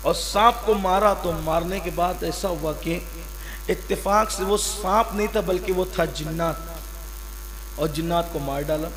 اور سانپ کو مارا تو مارنے کے بعد ایسا ہوا کہ اتفاق سے وہ سانپ نہیں تھا بلکہ وہ تھا جنات، اور جنات کو مار ڈالا.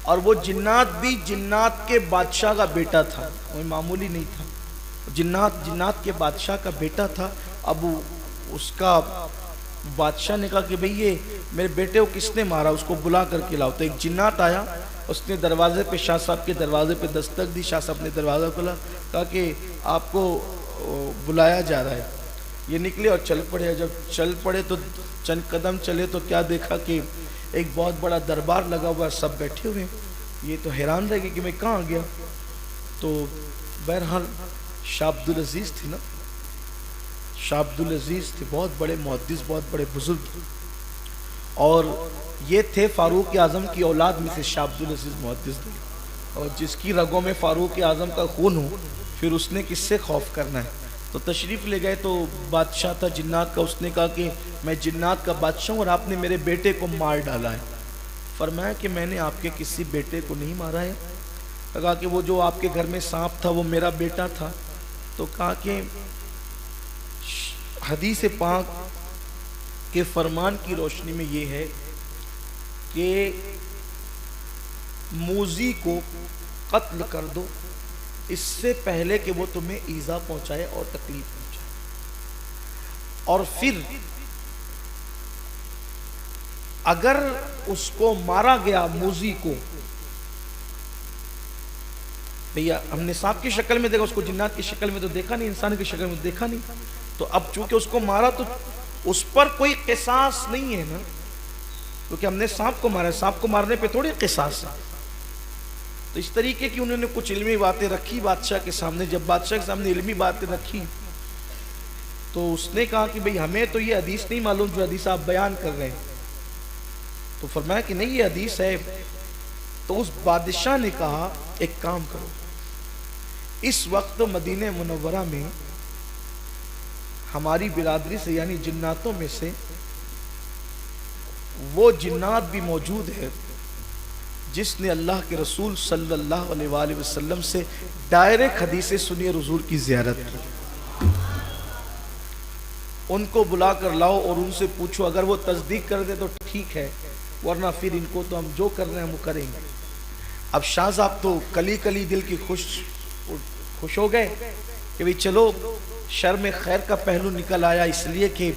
اور وہ جنات بھی جنات کے بادشاہ کا بیٹا تھا، وہ معمولی نہیں تھا. جنات کے بادشاہ کا بیٹا تھا. اب اس کا بادشاہ نے کہا کہ بھئی یہ میرے بیٹے کو کس نے مارا، اس کو بلا کر کے لاؤ. تو ایک جنات آیا، اس نے دروازے پہ شاہ صاحب کے دروازے پہ دستک دی. شاہ صاحب نے دروازہ کھولا، کہا کہ آپ کو بلایا جا رہا ہے. یہ نکلے اور چل پڑے. جب چل پڑے تو چند قدم چلے تو کیا دیکھا کہ ایک بہت بڑا دربار لگا ہوا، سب بیٹھے ہوئے. یہ تو حیران رہ گئے کہ میں کہاں گیا. تو بہرحال شاہ عبدالعزیز تھے نا، شاہ عبدالعزیز تھے، بہت بڑے محدث، بہت بڑے بزرگ، اور یہ تھے فاروق اعظم کی اولاد میں سے شاہ عبدالعزیز محدث تھے. اور جس کی رگوں میں فاروق اعظم کا خون ہو پھر اس نے کس سے خوف کرنا ہے. تو تشریف لے گئے. تو بادشاہ تھا جنات کا، اس نے کہا کہ میں جنات کا بادشاہ ہوں اور آپ نے میرے بیٹے کو مار ڈالا ہے. فرمایا کہ میں نے آپ کے کسی بیٹے کو نہیں مارا ہے. کہا کہ وہ جو آپ کے گھر میں سانپ تھا وہ میرا بیٹا تھا. تو کہا کہ حدیث پاک کے فرمان کی روشنی میں یہ ہے کہ موذی کو قتل کر دو اس سے پہلے کہ وہ تمہیں ایذا پہنچائے اور تکلیف پہنچائے. اور پھر اگر اس کو مارا گیا موذی کو، بھیا ہم نے سانپ کی شکل میں دیکھا، اس کو جنات کی شکل میں تو دیکھا نہیں، انسان کی شکل میں دیکھا نہیں. تو اب چونکہ اس کو مارا تو اس پر کوئی قصاص نہیں ہے نا، کیونکہ ہم نے سانپ کو مارا ہے، سانپ کو مارنے پہ تھوڑی قصاص ہے. تو اس طریقے کی انہوں نے کچھ علمی باتیں رکھی بادشاہ کے سامنے. جب بادشاہ کے سامنے علمی باتیں رکھی تو اس نے کہا کہ بھئی ہمیں تو یہ حدیث نہیں معلوم جو حدیث آپ بیان کر رہے ہیں. تو فرمایا کہ نہیں یہ حدیث ہے. تو اس بادشاہ نے کہا ایک کام کرو، اس وقت مدینہ منورہ میں ہماری برادری سے یعنی جناتوں میں سے وہ جنات بھی موجود ہے جس نے اللہ کے رسول صلی اللہ علیہ وآلہ وسلم سے ڈائریکٹ حدیثیں سنی اور حضور کی زیارت کی. ان کو بلا کر لاؤ اور ان سے پوچھو، اگر وہ تصدیق کر دے تو ٹھیک ہے، ورنہ پھر ان کو تو ہم جو کر رہے ہیں وہ کریں گے. اب شاہ صاحب تو کلی کلی دل کی خوش ہو گئے کہ بھئی چلو شر میں خیر کا پہلو نکل آیا، اس لیے کہ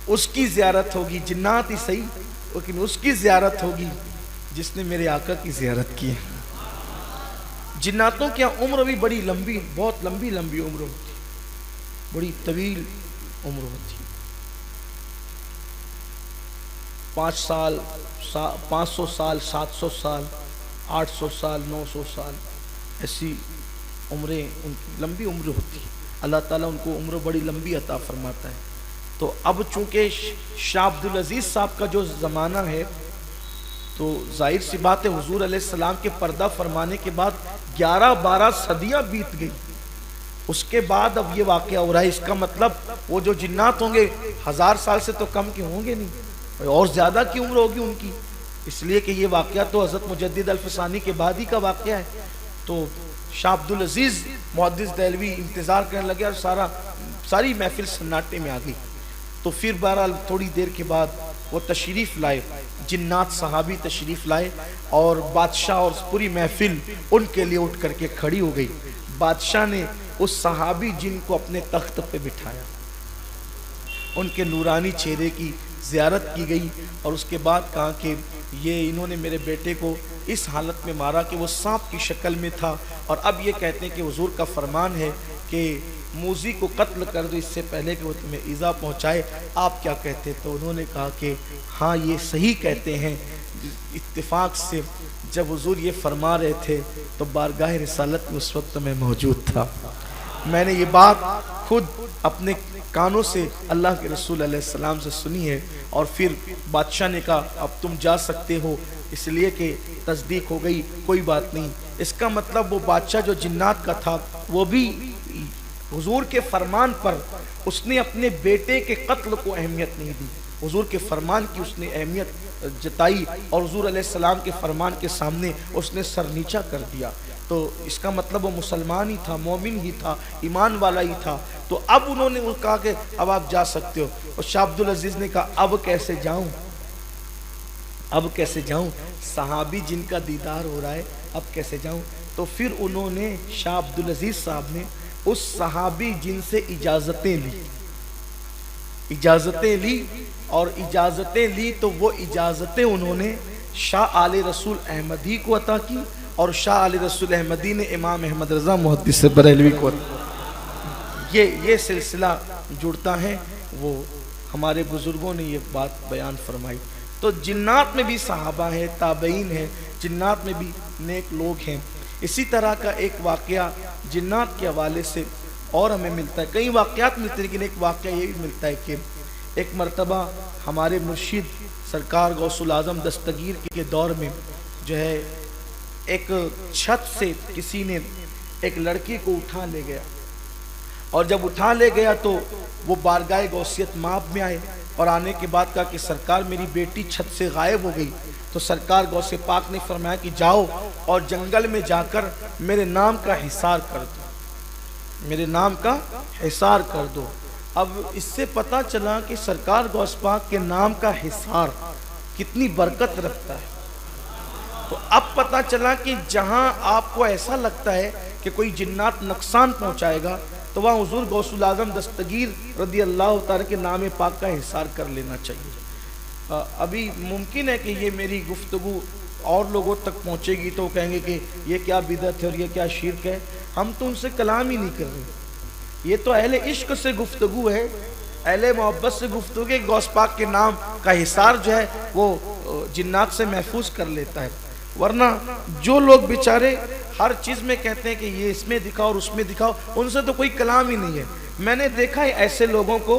اس کی زیارت ہوگی، جنات ہی صحیح لیکن اس کی زیارت ہوگی جس نے میرے آقا کی زیارت کی ہے. جناتوں کی عمر بھی بڑی لمبی، بہت لمبی لمبی عمر ہوتی، بڑی طویل عمر ہوتی. 5 سال 500 سال 700 سال 800 سال 900 سال ایسی عمریں ان کی لمبی عمر ہوتی. اللہ تعالیٰ ان کو عمر بڑی لمبی عطا فرماتا ہے. تو اب چونکہ شاہ عبدالعزیز صاحب کا جو زمانہ ہے تو ظاہر سی بات ہے حضور علیہ السلام کے پردہ فرمانے کے بعد 11-12 صدیاں بیت گئی. اس کے بعد اب یہ واقعہ ہو رہا ہے. اس کا مطلب وہ جو جنات ہوں گے 1000 سال سے تو کم کے ہوں گے نہیں، اور زیادہ کی عمر ہوگی ان کی، اس لیے کہ یہ واقعہ تو حضرت مجدد الفسانی کے بعد ہی کا واقعہ ہے. تو شاہ عبدالعزیز محدث دہلوی انتظار کرنے لگے اور ساری محفل سناٹے میں آ گئی. تو پھر بہرحال تھوڑی دیر کے بعد وہ تشریف لائے، جنات صحابی تشریف لائے، اور بادشاہ اور پوری محفل ان کے لیے اٹھ کر کے کھڑی ہو گئی. بادشاہ نے اس صحابی جن کو اپنے تخت پہ بٹھایا، ان کے نورانی چہرے کی زیارت کی گئی، اور اس کے بعد کہا کہ یہ انہوں نے میرے بیٹے کو اس حالت میں مارا کہ وہ سانپ کی شکل میں تھا، اور اب یہ کہتے ہیں کہ حضور کا فرمان ہے کہ موذی کو قتل کر دو اس سے پہلے کہ وہ تمہیں ایذا پہنچائے. آپ کیا کہتے؟ تو انہوں نے کہا کہ ہاں یہ صحیح کہتے ہیں. اتفاق سے جب حضور یہ فرما رہے تھے تو بارگاہ رسالت میں اس وقت میں موجود تھا. میں نے یہ بات خود اپنے کانوں سے اللہ کے رسول علیہ السلام سے سنی ہے. اور پھر بادشاہ نے کہا اب تم جا سکتے ہو، اس لیے کہ تصدیق ہو گئی، کوئی بات نہیں. اس کا مطلب وہ بادشاہ جو جنات کا تھا وہ بھی حضور کے فرمان پر اس نے اپنے بیٹے کے قتل کو اہمیت نہیں دی، حضور کے فرمان کی اس نے اہمیت جتائی، اور حضور علیہ السلام کے فرمان کے سامنے اس نے سر نیچا کر دیا. تو اس کا مطلب وہ مسلمان ہی تھا، مومن ہی تھا، ایمان والا ہی تھا. تو اب انہوں نے کہا کہ اب آپ جا سکتے ہو. اور شاہ عبدالعزیز نے کہا اب کیسے جاؤں، اب کیسے جاؤں، صحابی جن کا دیدار ہو رہا ہے اب کیسے جاؤں. تو پھر انہوں نے شاہ عبدالعزیز صاحب نے اس صحابی جن سے اجازتیں لی اور اجازتیں لی تو وہ اجازتیں انہوں نے شاہ آل رسول احمدی کو عطا کی اور شاہ آل رسول احمدی نے امام احمد رضا محدث بریلوی کو عطا. یہ سلسلہ جڑتا ہے. وہ ہمارے بزرگوں نے یہ بات بیان فرمائی. تو جنات میں بھی صحابہ ہیں، تابعین ہیں، جنات میں بھی نیک لوگ ہیں. اسی طرح کا ایک واقعہ جنات کے حوالے سے اور ہمیں ملتا ہے. کئی واقعات ملتے ہیں لیکن ایک واقعہ یہ بھی ملتا ہے کہ ایک مرتبہ ہمارے مرشد سرکار غوث الاعظم دستگیر کے دور میں جو ہے ایک چھت سے کسی نے ایک لڑکی کو اٹھا لے گیا، اور جب اٹھا لے گیا تو وہ بارگاہ غوثیت مآب میں آئے اور آنے کے بعد کہا کہ سرکار میری بیٹی چھت سے غائب ہو گئی. تو سرکار غوث پاک نے فرمایا کہ جاؤ اور جنگل میں جا کر میرے نام کا حصار کر دو، میرے نام کا حصار کر دو. اب اس سے پتہ چلا کہ سرکار غوث پاک کے نام کا حصار کتنی برکت رکھتا ہے. تو اب پتہ چلا کہ جہاں آپ کو ایسا لگتا ہے کہ کوئی جنات نقصان پہنچائے گا تو وہاں حضور غوث الاعظم دستگیر رضی اللہ تعالیٰ کے نام پاک کا حصار کر لینا چاہیے. ابھی ممکن ہے کہ یہ میری گفتگو اور لوگوں تک پہنچے گی تو کہیں گے کہ یہ کیا بدعت ہے اور یہ کیا شرک ہے. ہم تو ان سے کلام ہی نہیں کر رہے. یہ تو اہل عشق سے گفتگو ہے، اہل محبت سے گفتگو کہ غوث پاک کے نام کا حصار جو ہے وہ جنات سے محفوظ کر لیتا ہے. ورنہ جو لوگ بیچارے ہر چیز میں کہتے ہیں کہ یہ اس میں دکھاؤ اور اس میں دکھاؤ، ان سے تو کوئی کلام ہی نہیں ہے. میں نے دیکھا ہے ایسے لوگوں کو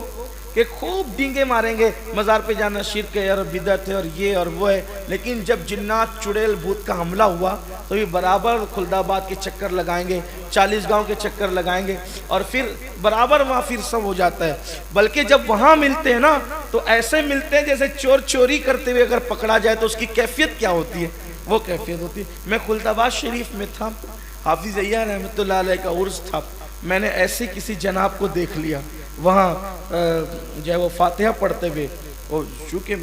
کہ خوب ڈینگے ماریں گے مزار پہ جانا شرک ہے اور بدعت ہے اور یہ اور وہ ہے، لیکن جب جنات چڑیل بھوت کا حملہ ہوا تو یہ برابر خلدآباد کے چکر لگائیں گے، 40 گاؤں کے چکر لگائیں گے اور پھر برابر وہاں پھر سب ہو جاتا ہے. بلکہ جب وہاں ملتے ہیں نا تو ایسے ملتے ہیں جیسے چور چوری کرتے ہوئے اگر پکڑا جائے تو اس کی کیفیت کیا ہوتی ہے، وہ کیفیت ہوتی ہے. میں خلدآباد شریف میں تھا، حافظ عیاں رحمۃ اللہ علیہ کا عرس تھا. میں نے ایسے کسی جناب کو دیکھ لیا وہاں جو ہے وہ فاتحہ پڑھتے ہوئے، اور چونکہ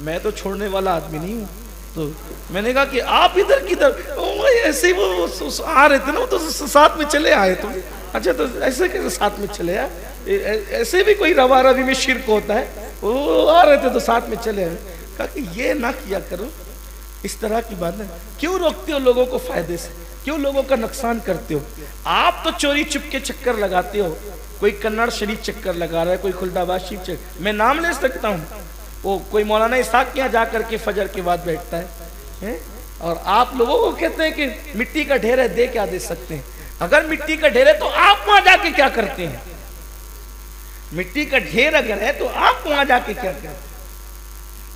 میں تو چھوڑنے والا آدمی نہیں ہوں تو میں نے کہا کہ آپ ادھر کدھر، ایسے وہ آ رہے تھے نا، وہ تو ساتھ میں چلے آئے تم. اچھا تو ایسے کہ ساتھ میں چلے آئے، ایسے بھی کوئی روا روی میں شرک ہوتا ہے، وہ آ رہے تھے تو ساتھ میں چلے آئے. کہا کہ یہ نہ کیا کرو، اس طرح کی بات ہے. کیوں روکتے ہو لوگوں کو فائدے سے، کیوں لوگوں کا نقصان کرتے ہو؟ آپ تو چوری چپ کے چکر لگاتے ہو، کوئی کنڑ شریف چکر لگا رہا ہے، کوئی خلدآباد شریف چکر، میں نام لے سکتا ہوں، وہ کوئی مولانا اسحاق کے یہاں جا کر کے فجر کے بعد بیٹھتا ہے، اور آپ لوگوں کو کہتے ہیں کہ مٹی کا ڈھیر ہے دے کیا دے سکتے ہیں. اگر مٹی کا ڈھیر ہے تو آپ وہاں جا کے کیا کرتے ہیں؟ مٹی کا ڈھیر اگر ہے تو آپ وہاں جا کے کیا کرتے ہیں؟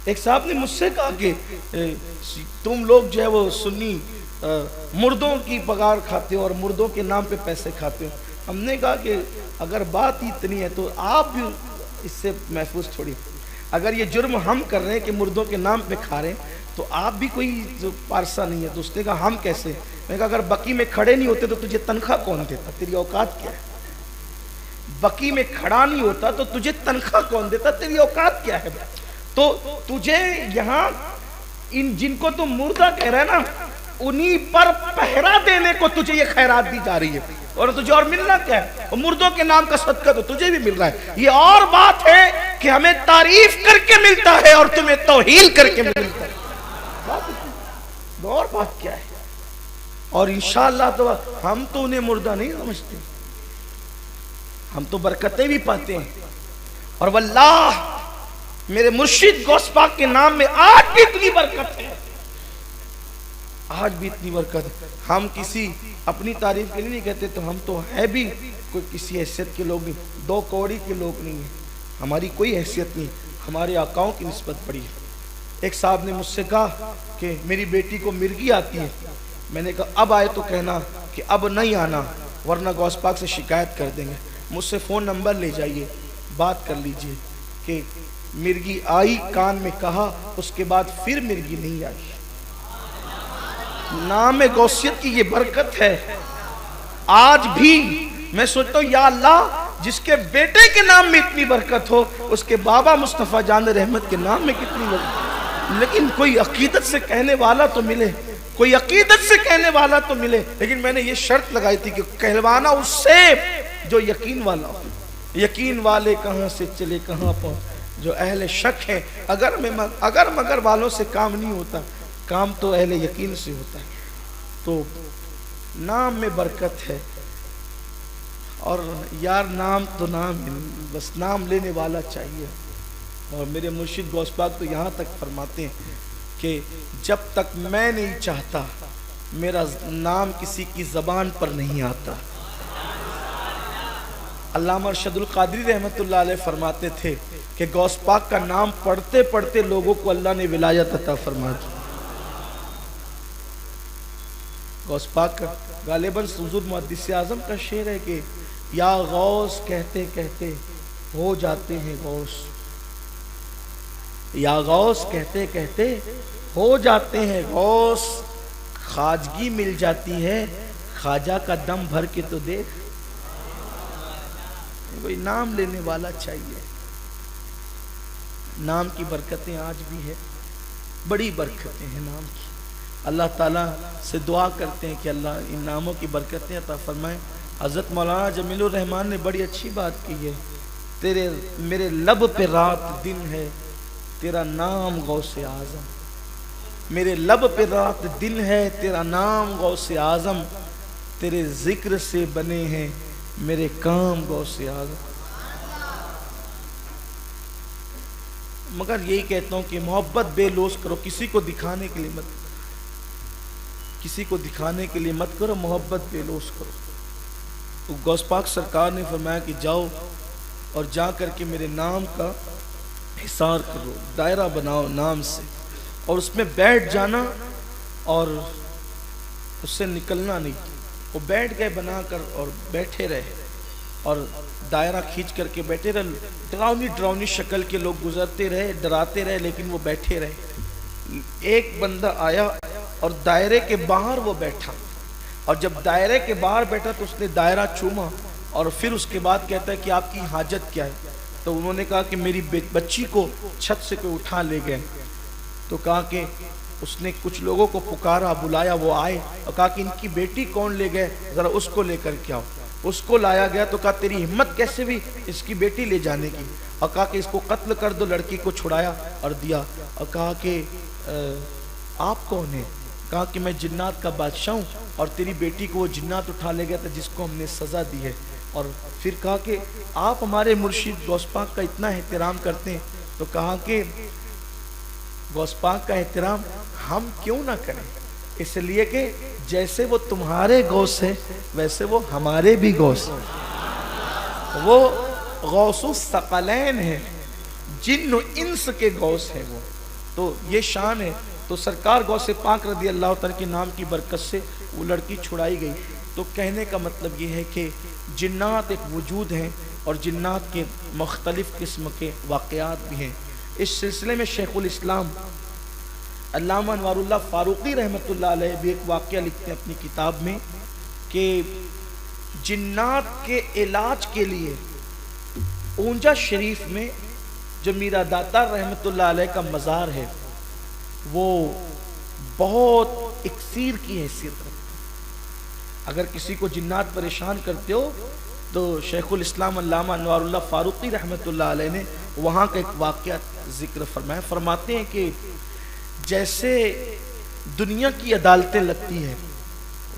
ایک صاحب نے مجھ سے کہا کہ تم لوگ جو ہے وہ سنی مردوں کی پگار کھاتے ہو اور مردوں کے نام پہ پیسے کھاتے ہو. ہم نے کہا کہ اگر بات اتنی ہے تو آپ بھی اس سے محفوظ تھوڑی. اگر یہ جرم ہم کر رہے ہیں کہ مردوں کے نام پہ کھا رہے ہیں تو آپ بھی کوئی پارسا نہیں ہے. تو اس نے کہا ہم کیسے؟ میں کہا اگر بقی میں کھڑے نہیں ہوتے تو تجھے تنخواہ کون دیتا؟ تیری اوقات کیا ہے؟ بقی میں کھڑا نہیں ہوتا تو تجھے تنخواہ کون دیتا؟ تیری اوقات کیا ہے؟ تو تجھے یہاں ان جن کو تم مردہ کہہ رہے ہیں نا انہی پر پہرا دینے کو تجھے یہ خیرات دی جا رہی ہے، اور تجھے اور ملنا کیا ہے؟ اور مردوں کے نام کا صدقہ تو تجھے بھی مل رہا ہے. یہ اور بات ہے کہ ہمیں تعریف کر کے ملتا ہے اور تمہیں توہین کر کے ملتا ہے. اور بات کیا ہے؟ اور انشاءاللہ تو ہم تو انہیں مردہ نہیں سمجھتے، ہم تو برکتیں بھی پاتے ہیں. اور واللہ میرے مرشد غوث پاک کے نام میں آج بھی اتنی برکت ہے، آج بھی اتنی برکت ہے. ہم کسی اپنی تعریف کے لیے نہیں کہتے، تو ہم تو ہے بھی کوئی کسی حیثیت کے لوگ نہیں، 2 کوڑی کے لوگ نہیں ہیں، ہماری کوئی حیثیت نہیں، ہمارے آقاؤں کی نسبت بڑی ہے. ایک صاحب نے مجھ سے کہا کہ میری بیٹی کو مرغی آتی ہے. میں نے کہا اب آئے تو کہنا کہ اب نہیں آنا ورنہ غوث پاک سے شکایت کر دیں گے. مجھ سے فون نمبر لے جائیے، بات کر لیجئے کہ مرغی آئی، کان میں کہا، اس کے بعد پھر مرغی نہیں آئی. نام غوثیت کی یہ برکت ہے. آج بھی میں سوچتا ہوں یا اللہ جس کے بیٹے کے نام میں اتنی برکت ہو اس کے بابا مصطفیٰ جان رحمت کے نام میں کتنی برکت. لیکن کوئی عقیدت سے کہنے والا تو ملے, کوئی عقیدت سے کہنے والا تو ملے. لیکن میں نے یہ شرط لگائی تھی کہ کہلوانا اس سے جو یقین والا ہو. یقین والے کہاں سے چلے کہاں پہنچ, جو اہل شک ہیں. اگر مگر والوں سے کام نہیں ہوتا, کام تو اہل یقین سے ہوتا ہے. تو نام میں برکت ہے. اور یار نام تو نام ہے, بس نام لینے والا چاہیے. اور میرے مرشد غوث پاک تو یہاں تک فرماتے ہیں کہ جب تک میں نہیں چاہتا میرا نام کسی کی زبان پر نہیں آتا. علامہ ارشد القادری رحمت اللہ علیہ فرماتے تھے کہ غوث پاک کا نام پڑھتے پڑھتے لوگوں کو اللہ نے ولایت عطا فرما دی. غوث پاک کا غالباً حضور محدث اعظم کا شعر ہے کہ یا غوث کہتے کہتے ہو جاتے ہیں غوث, یا غوث کہتے کہتے ہو جاتے ہیں غوث, خواجگی مل جاتی ہے خواجہ کا دم بھر کے تو دیکھ. کوئی نام لینے والا چاہیے. نام کی برکتیں آج بھی ہے, بڑی برکتیں ہیں نام کی. اللہ تعالیٰ سے دعا کرتے ہیں کہ اللہ ان ناموں کی برکتیں عطا فرمائے. حضرت مولانا جمیل الرحمن نے بڑی اچھی بات کی ہے, تیرے میرے لب پہ رات دن ہے تیرا نام غوث اعظم. میرے لب پہ رات دن ہے تیرا نام غوث اعظم, تیرے ذکر سے بنے ہیں میرے کام غوث اعظم. مگر یہی کہتا ہوں کہ محبت بے لوث کرو, کسی کو دکھانے کے لیے مت, کسی کو دکھانے کے لیے مت کرو, محبت بے لوث کرو. تو غوث پاک سرکار نے فرمایا کہ جاؤ اور جا کر کے میرے نام کا حصار کرو, دائرہ بناؤ نام سے, اور اس میں بیٹھ جانا اور اس سے نکلنا نہیں. وہ بیٹھ گئے بنا کر اور بیٹھے رہے اور دائرہ کھینچ کر کے بیٹھے رہے. ڈراؤنی شکل کے لوگ گزرتے رہے, ڈراتے رہے, لیکن وہ بیٹھے رہے. ایک بندہ آیا اور دائرے کے باہر وہ بیٹھا, اور جب دائرے کے باہر بیٹھا تو اس نے دائرہ چوما اور پھر اس کے بعد کہتا ہے کہ آپ کی حاجت کیا ہے. تو انہوں نے کہا کہ میری بچی کو چھت سے کوئی اٹھا لے گئے. تو کہا کہ اس نے کچھ لوگوں کو پکارا, بلایا, وہ آئے اور کہا کہ ان کی بیٹی کون لے گئے, ذرا اس کو لے کر کے آؤ. اس کو لایا گیا تو کہا تیری ہمت کیسے بھی اس کی بیٹی لے جانے کی, اور کہا کہ اس کو قتل کر دو. لڑکی کو چھڑایا اور دیا, اور کہا کہ آپ کون ہیں؟ کہا کہ میں جنات کا بادشاہ ہوں اور تیری بیٹی کو وہ جنات اٹھا لے گیا تھا جس کو ہم نے سزا دی ہے. اور پھر کہا کہ آپ ہمارے مرشد غوث پاک کا اتنا احترام کرتے ہیں. تو کہا کہ غوث پاک کا احترام ہم کیوں نہ کریں, اس لیے کہ جیسے وہ تمہارے غوث ہیں ویسے وہ ہمارے بھی غوث ہیں. وہ غوث الثقلین ہیں, جن و انس کے غوث ہیں وہ. تو یہ شان ہے. تو سرکار غوث پاک رضی اللہ تعالیٰ کے نام کی برکت سے وہ لڑکی چھڑائی گئی. تو کہنے کا مطلب یہ ہے کہ جنات ایک وجود ہیں اور جنات کے مختلف قسم کے واقعات بھی ہیں. اس سلسلے میں شیخ الاسلام علامہ انوار اللہ فاروقی رحمت اللہ علیہ بھی ایک واقعہ لکھتے ہیں اپنی کتاب میں کہ جنات کے علاج کے لیے اونجا شریف میں جو میرا داتا رحمت اللہ علیہ کا مزار ہے وہ بہت اکسیر کی حیثیت رکھتا ہے. اگر کسی کو جنات پریشان کرتے ہو تو شیخ الاسلام علامہ انوار اللہ فاروقی رحمت اللہ علیہ نے وہاں کا ایک واقعہ ذکر فرمایا. فرماتے ہیں کہ جیسے دنیا کی عدالتیں لگتی ہیں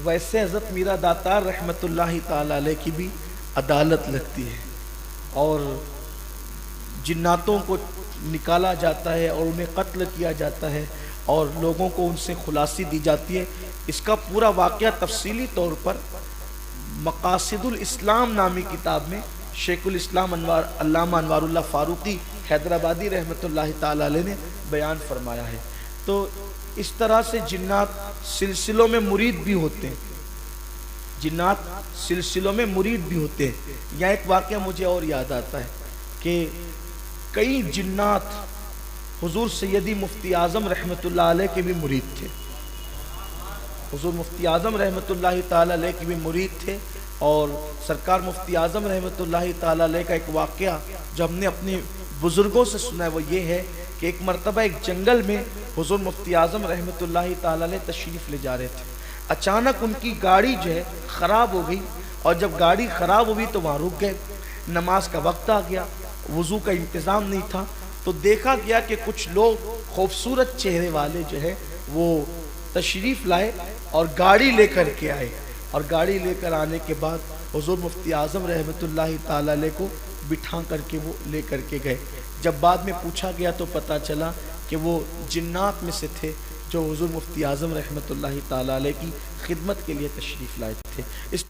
ویسے حضرت میرا داتا رحمت اللہ تعالی علیہ کی بھی عدالت لگتی ہے, اور جناتوں کو نکالا جاتا ہے اور انہیں قتل کیا جاتا ہے اور لوگوں کو ان سے خلاصی دی جاتی ہے. اس کا پورا واقعہ تفصیلی طور پر مقاصد الاسلام نامی کتاب میں شیخ الاسلام علامہ انوار اللہ فاروقی حیدرآبادی رحمت اللہ تعالی علیہ نے بیان فرمایا ہے. تو اس طرح سے جنات سلسلوں میں مرید بھی ہوتے ہیں, جنات سلسلوں میں مرید بھی ہوتے ہیں. یہاں ایک واقعہ مجھے اور یاد آتا ہے کہ کئی جنات حضور سیدی مفتی اعظم رحمت اللہ علیہ کے بھی مرید تھے. حضور مفتی اعظم رحمۃ اللہ تعالیٰ علیہ کی بھی مرید تھے، اور سرکار مفتی اعظم رحمۃ اللہ تعالیٰ علیہ کا ایک واقعہ جو ہم نے اپنے بزرگوں سے سنا ہے وہ یہ ہے کہ ایک مرتبہ ایک جنگل میں حضور مفتی اعظم رحمۃ اللہ تعالیٰ علیہ تشریف لے جا رہے تھے۔ اچانک ان کی گاڑی جو ہے خراب ہو گئی، اور جب گاڑی خراب ہوئی تو وہاں رک گئے۔ نماز کا وقت آ گیا، وضو کا انتظام نہیں تھا، تو دیکھا گیا کہ کچھ لوگ خوبصورت چہرے والے جو ہے وہ تشریف لائے اور گاڑی لے کر کے آئے، اور گاڑی لے کر آنے کے بعد حضور مفتی اعظم رحمۃ اللہ تعالیٰ علیہ کو بٹھا کر کے وہ لے کر کے گئے۔ جب بعد میں پوچھا گیا تو پتہ چلا کہ وہ جنات میں سے تھے جو حضور مفتی اعظم رحمۃ اللہ تعالیٰ علیہ کی خدمت کے لیے تشریف لائے تھے۔ اس